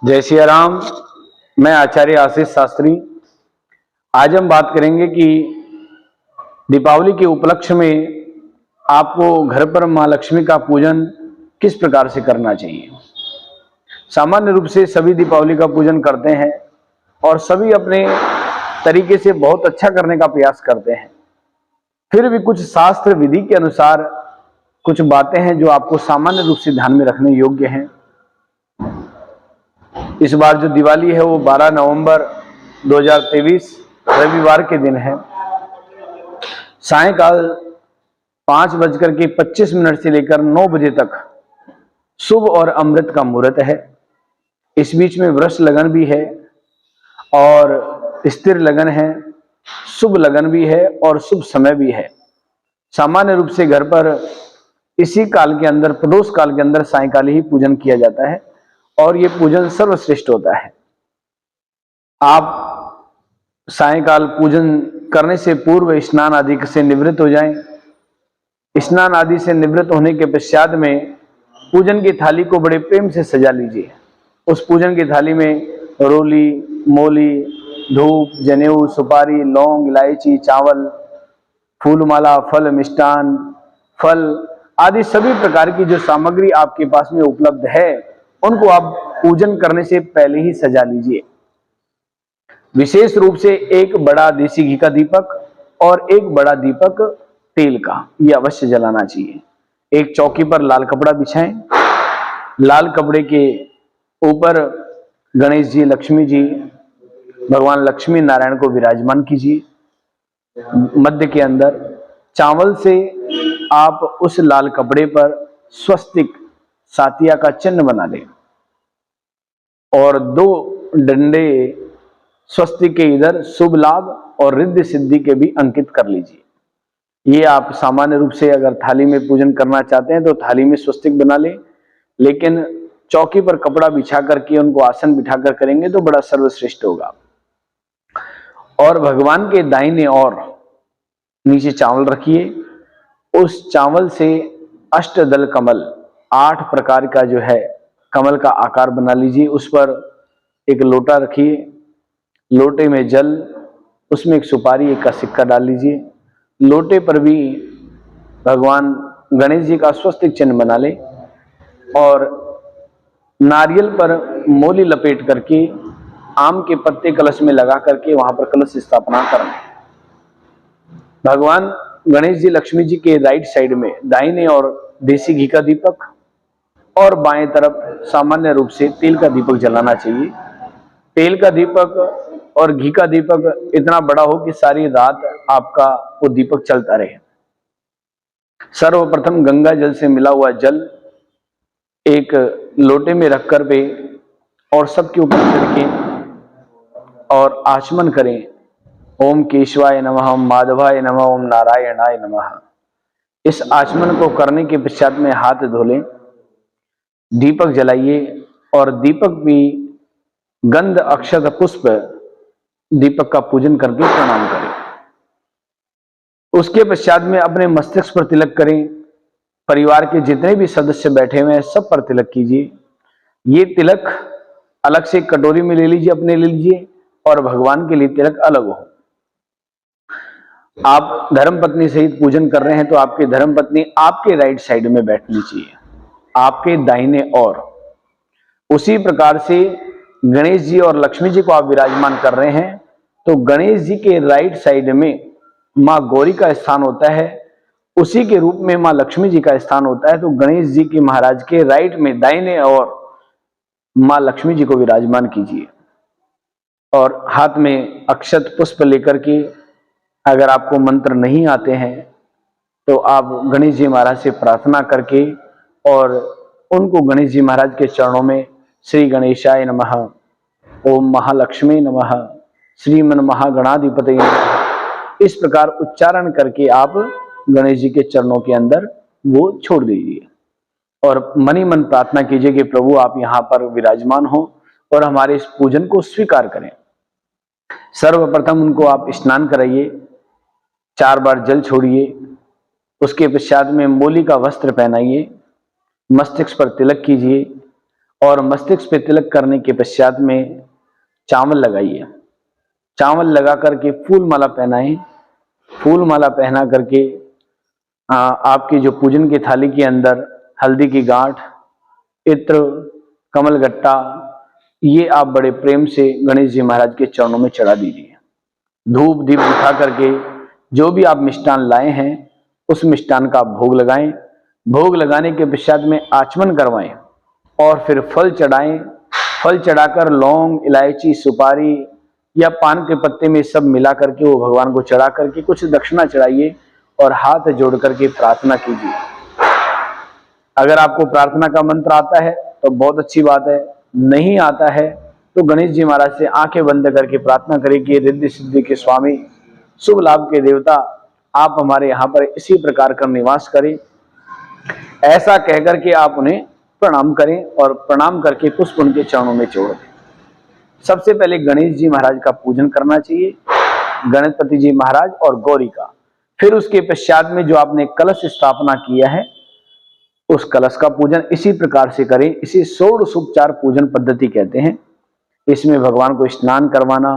जय सिया राम। मैं आचार्य आशीष शास्त्री। आज हम बात करेंगे कि दीपावली के उपलक्ष्य में आपको घर पर मां लक्ष्मी का पूजन किस प्रकार से करना चाहिए। सामान्य रूप से सभी दीपावली का पूजन करते हैं और सभी अपने तरीके से बहुत अच्छा करने का प्रयास करते हैं। फिर भी कुछ शास्त्र विधि के अनुसार कुछ बातें हैं जो आपको सामान्य रूप से ध्यान में रखने योग्य हैं। इस बार जो दिवाली है वो 12 नवंबर 2023 रविवार के दिन है। सायंकाल 5:25 से लेकर 9 बजे तक शुभ और अमृत का मुहूर्त है। इस बीच में वृष लगन भी है और स्थिर लगन है, शुभ लगन भी है और शुभ समय भी है। सामान्य रूप से घर पर इसी काल के अंदर, प्रदोष काल के अंदर सायंकाल ही पूजन किया जाता है और ये पूजन सर्वश्रेष्ठ होता है। आप सायंकाल पूजन करने से पूर्व स्नान आदि से निवृत्त हो जाएं। स्नान आदि से निवृत्त होने के पश्चात में पूजन की थाली को बड़े प्रेम से सजा लीजिए। उस पूजन की थाली में रोली, मोली, धूप, जनेऊ, सुपारी, लौंग, इलायची, चावल, फूलमाला, फल, मिष्टान, फल आदि सभी प्रकार की जो सामग्री आपके पास में उपलब्ध है उनको आप पूजन करने से पहले ही सजा लीजिए। विशेष रूप से एक बड़ा देसी घी का दीपक और एक बड़ा दीपक तेल का ये अवश्य जलाना चाहिए। एक चौकी पर लाल कपड़ा बिछाएं। लाल कपड़े के ऊपर गणेश जी, लक्ष्मी जी, भगवान लक्ष्मी नारायण को विराजमान कीजिए। मध्य के अंदर चावल से आप उस लाल कपड़े पर स्वस्तिक सातिया का चिन्ह बना लें और 2 डंडे स्वस्तिक के इधर शुभ लाभ और रिद्धि सिद्धि के भी अंकित कर लीजिए। ये आप सामान्य रूप से अगर थाली में पूजन करना चाहते हैं तो थाली में स्वस्तिक बना लें, लेकिन चौकी पर कपड़ा बिछा करके उनको आसन बिठाकर करेंगे तो बड़ा सर्वश्रेष्ठ होगा। और भगवान के दाहिने और नीचे चावल रखिए। उस चावल से अष्टदल कमल, 8 प्रकार का जो है कमल का आकार बना लीजिए। उस पर एक लोटा रखिए, लोटे में जल, उसमें एक सुपारी, एक का सिक्का डाल लीजिए। लोटे पर भी भगवान गणेश जी का स्वस्तिक चिन्ह बना ले और नारियल पर मोली लपेट करके आम के पत्ते कलश में लगा करके वहां पर कलश स्थापना करें। भगवान गणेश जी, लक्ष्मी जी के राइट साइड में दाहिने और देसी घी का दीपक और बाएं तरफ सामान्य रूप से तेल का दीपक जलाना चाहिए। तेल का दीपक और घी का दीपक इतना बड़ा हो कि सारी रात आपका वो दीपक चलता रहे। सर्वप्रथम गंगा जल से मिला हुआ जल एक लोटे में रखकर पे और सबके ऊपर छिड़के और आचमन करें। ओम केशवाय नमः, ओम माधवाय नमः, ओम नारायणाय नमः। इस आचमन को करने के पश्चात में हाथ धो लें, दीपक जलाइए और दीपक भी गंध, अक्षत, पुष्प दीपक का पूजन करके प्रणाम करें। उसके पश्चात में अपने मस्तिष्क पर तिलक करें। परिवार के जितने भी सदस्य बैठे हुए हैं सब पर तिलक कीजिए। ये तिलक अलग से कटोरी में ले लीजिए, अपने ले लीजिए और भगवान के लिए तिलक अलग हो। आप धर्मपत्नी सहित पूजन कर रहे हैं तो आपकी धर्मपत्नी आपके राइट साइड में बैठनी चाहिए, आपके दाहिने ओर। उसी प्रकार से गणेश जी और लक्ष्मी जी को आप विराजमान कर रहे हैं तो गणेश जी के राइट साइड में मां गौरी का स्थान होता है, उसी के रूप में मां लक्ष्मी जी का स्थान होता है। तो गणेश जी के महाराज के राइट में दाहिने ओर मां लक्ष्मी जी को विराजमान कीजिए और हाथ में अक्षत पुष्प लेकर के, अगर आपको मंत्र नहीं आते हैं तो आप गणेश जी महाराज से प्रार्थना करके और उनको गणेश जी महाराज के चरणों में श्री गणेशाय नमः, ओम महालक्ष्मी नमः, श्रीमन महागणाधिपति नमः, इस प्रकार उच्चारण करके आप गणेश जी के चरणों के अंदर वो छोड़ दीजिए और मनी मन प्रार्थना कीजिए कि प्रभु आप यहाँ पर विराजमान हो और हमारे इस पूजन को स्वीकार करें। सर्वप्रथम उनको आप स्नान कराइए, 4 बार जल छोड़िए। उसके पश्चात में मोली का वस्त्र पहनाइए, मस्तिष्क पर तिलक कीजिए और मस्तिष्क पे तिलक करने के पश्चात में चावल लगाइए। चावल लगा करके फूल माला पहनाएं। फूल माला पहना करके आपकी जो पूजन की थाली के अंदर हल्दी की गांठ, इत्र, कमलगट्टा, ये आप बड़े प्रेम से गणेश जी महाराज के चरणों में चढ़ा दीजिए। धूप दीप दिखा करके जो भी आप मिष्टान लाए हैं उस मिष्टान का भोग लगाएं। भोग लगाने के पश्चात में आचमन करवाएं और फिर फल चढ़ाएं। फल चढ़ाकर लौंग, इलायची, सुपारी या पान के पत्ते में सब मिला करके वो भगवान को चढ़ा करके कुछ दक्षिणा चढ़ाइए और हाथ जोड़ करके प्रार्थना कीजिए। अगर आपको प्रार्थना का मंत्र आता है तो बहुत अच्छी बात है, नहीं आता है तो गणेश जी महाराज से आंखें बंद करके प्रार्थना करें कि रिद्धि सिद्धि के स्वामी, शुभ लाभ के देवता, आप हमारे यहाँ पर इसी प्रकार का निवास करें। ऐसा कहकर के आप उन्हें प्रणाम करें और प्रणाम करके पुष्प उनके चरणों में छोड़ दें। सबसे पहले गणेश जी महाराज का पूजन करना चाहिए, गणपति जी महाराज और गौरी का। फिर उसके पश्चात में जो आपने कलश स्थापना किया है उस कलश का पूजन इसी प्रकार से करें। इसे षोडशोपचार पूजन पद्धति कहते हैं। इसमें भगवान को स्नान करवाना,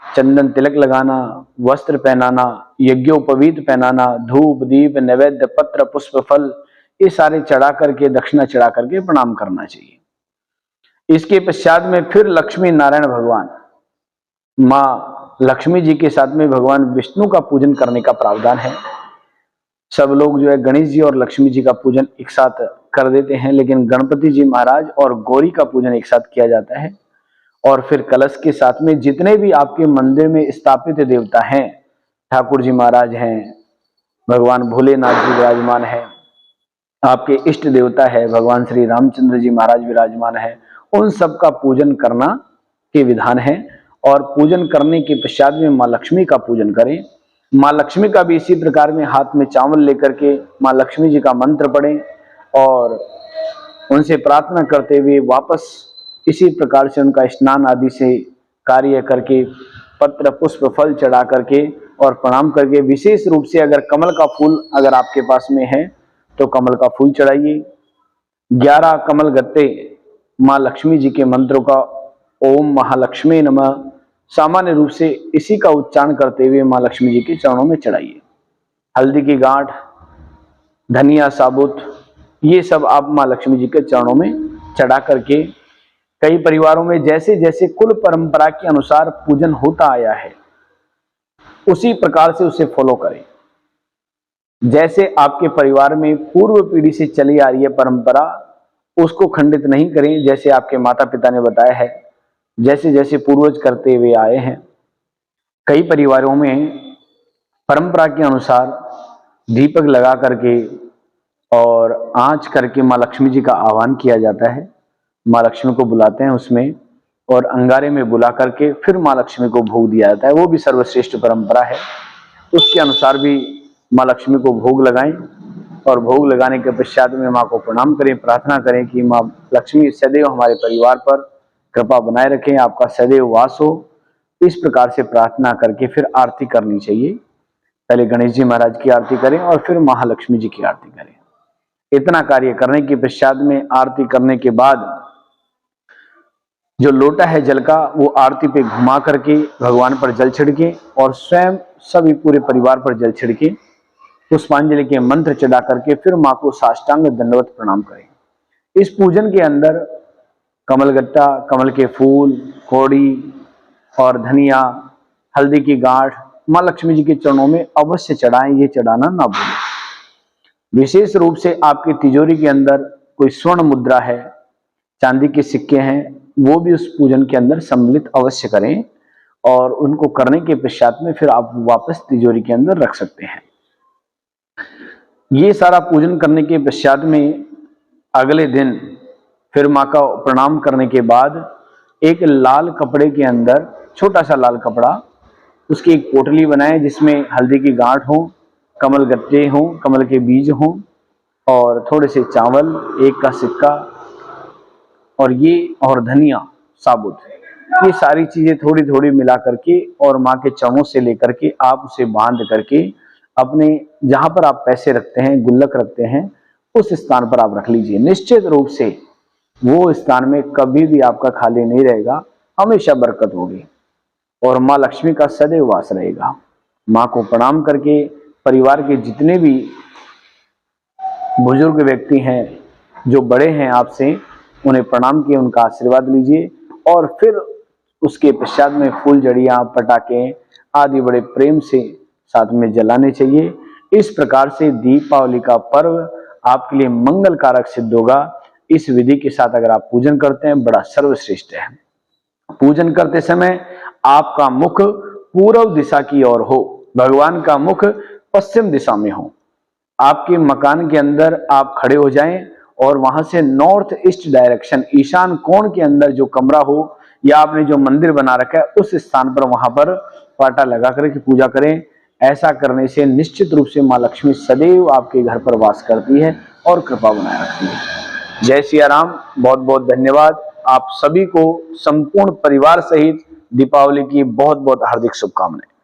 चंदन तिलक लगाना, वस्त्र पहनाना, यज्ञोपवीत पहनाना, धूप दीप नैवेद्य पत्र पुष्प फल ये सारे चढ़ा करके दक्षिणा चढ़ा करके प्रणाम करना चाहिए। इसके पश्चात में फिर लक्ष्मी नारायण भगवान, माँ लक्ष्मी जी के साथ में भगवान विष्णु का पूजन करने का प्रावधान है। सब लोग जो है गणेश जी और लक्ष्मी जी का पूजन एक साथ कर देते हैं, लेकिन गणपति जी महाराज और गौरी का पूजन एक साथ किया जाता है। और फिर कलश के साथ में जितने भी आपके मंदिर में स्थापित देवता हैं, ठाकुर जी महाराज हैं, भगवान भोलेनाथ जी विराजमान है, आपके इष्ट देवता है भगवान श्री रामचंद्र जी महाराज विराजमान है, उन सब का पूजन करना के विधान है। और पूजन करने के पश्चात में माँ लक्ष्मी का पूजन करें। माँ लक्ष्मी का भी इसी प्रकार में हाथ में चावल लेकर के माँ लक्ष्मी जी का मंत्र पढ़ें और उनसे प्रार्थना करते हुए वापस इसी प्रकार से उनका स्नान आदि से कार्य करके पत्र पुष्प फल चढ़ा करके और प्रणाम करके, विशेष रूप से अगर कमल का फूल अगर आपके पास में है तो कमल का फूल चढ़ाइए। 11 कमल गत्ते माँ लक्ष्मी जी के मंत्रों का ओम महालक्ष्मी नमः सामान्य रूप से इसी का उच्चारण करते हुए माँ लक्ष्मी जी के चरणों में चढ़ाइए। हल्दी की गांठ, धनिया साबुत, ये सब आप माँ लक्ष्मी जी के चरणों में चढ़ा करके, कई परिवारों में जैसे जैसे कुल परंपरा के अनुसार पूजन होता आया है उसी प्रकार से उसे फॉलो करें। जैसे आपके परिवार में पूर्व पीढ़ी से चली आ रही है परंपरा, उसको खंडित नहीं करें। जैसे आपके माता पिता ने बताया है, जैसे जैसे पूर्वज करते हुए आए हैं, कई परिवारों में परंपरा के अनुसार दीपक लगा करके और आंच करके माँ लक्ष्मी जी का आह्वान किया जाता है। माँ लक्ष्मी को बुलाते हैं उसमें और अंगारे में बुला करके फिर माँ लक्ष्मी को भोग दिया जाता है। वो भी सर्वश्रेष्ठ परंपरा है। उसके अनुसार भी माँ लक्ष्मी को भोग लगाएं और भोग लगाने के पश्चात में माँ को प्रणाम करें, प्रार्थना करें कि माँ लक्ष्मी सदैव हमारे परिवार पर कृपा बनाए रखें, आपका सदैव वास हो। इस प्रकार से प्रार्थना करके फिर आरती करनी चाहिए। पहले गणेश जी महाराज की आरती करें और फिर महालक्ष्मी जी की आरती करें। इतना कार्य करने के पश्चात में आरती करने के बाद जो लोटा है जल का वो आरती पे घुमा करके भगवान पर जल छिड़के और स्वयं सभी पूरे परिवार पर जल छिड़के पुष्पांजलि के मंत्र चढ़ा करके फिर माँ को साष्टांग दंडवत प्रणाम करें। इस पूजन के अंदर कमलगट्टा, कमल के फूल, कौड़ी और धनिया, हल्दी की गांठ माँ लक्ष्मी जी के चरणों में अवश्य चढ़ाएं, ये चढ़ाना ना भूलें। विशेष रूप से आपकी तिजोरी के अंदर कोई स्वर्ण मुद्रा है, चांदी के सिक्के हैं, वो भी उस पूजन के अंदर सम्मिलित अवश्य करें और उनको करने के पश्चात में फिर आप वापस तिजोरी के अंदर रख सकते हैं। ये सारा पूजन करने के पश्चात में अगले दिन फिर माँ का प्रणाम करने के बाद एक लाल कपड़े के अंदर, छोटा सा लाल कपड़ा, उसकी एक पोटली बनाएं जिसमें हल्दी की गांठ हो, कमल गट्टे हों, कमल के बीज हों और थोड़े से चावल, एक का सिक्का और धनिया साबुत, ये सारी चीजें थोड़ी थोड़ी मिला करके और माँ के चरणों से लेकर के आप उसे बांध करके अपने जहां पर आप पैसे रखते हैं, गुल्लक रखते हैं, उस स्थान पर आप रख लीजिए। निश्चित रूप से वो स्थान में कभी भी आपका खाली नहीं रहेगा, हमेशा बरकत होगी और माँ लक्ष्मी का सदैव वास रहेगा। माँ को प्रणाम करके परिवार के जितने भी बुजुर्ग व्यक्ति हैं, जो बड़े हैं आपसे, उन्हें प्रणाम किए, उनका आशीर्वाद लीजिए और फिर उसके पश्चात में फूल जड़ियाँ, पटाखे आदि बड़े प्रेम से साथ में जलाने चाहिए। इस प्रकार से दीपावली का पर्व आपके लिए मंगल कारक सिद्ध होगा। इस विधि के साथ अगर आप पूजन करते हैं, बड़ा सर्वश्रेष्ठ है। पूजन करते समय आपका मुख पूर्व दिशा की ओर हो, भगवान का मुख पश्चिम दिशा में हो। आपके मकान के अंदर आप खड़े हो जाएं और वहां से नॉर्थ ईस्ट डायरेक्शन, ईशान कोण के अंदर जो कमरा हो या आपने जो मंदिर बना रखा है, उस स्थान पर वहां पर पाटा लगा करके पूजा करें। ऐसा करने से निश्चित रूप से माँ लक्ष्मी सदैव आपके घर पर वास करती है और कृपा बनाए रखती है। जय सिया राम। बहुत बहुत धन्यवाद। आप सभी को संपूर्ण परिवार सहित दीपावली की बहुत बहुत हार्दिक शुभकामनाएं।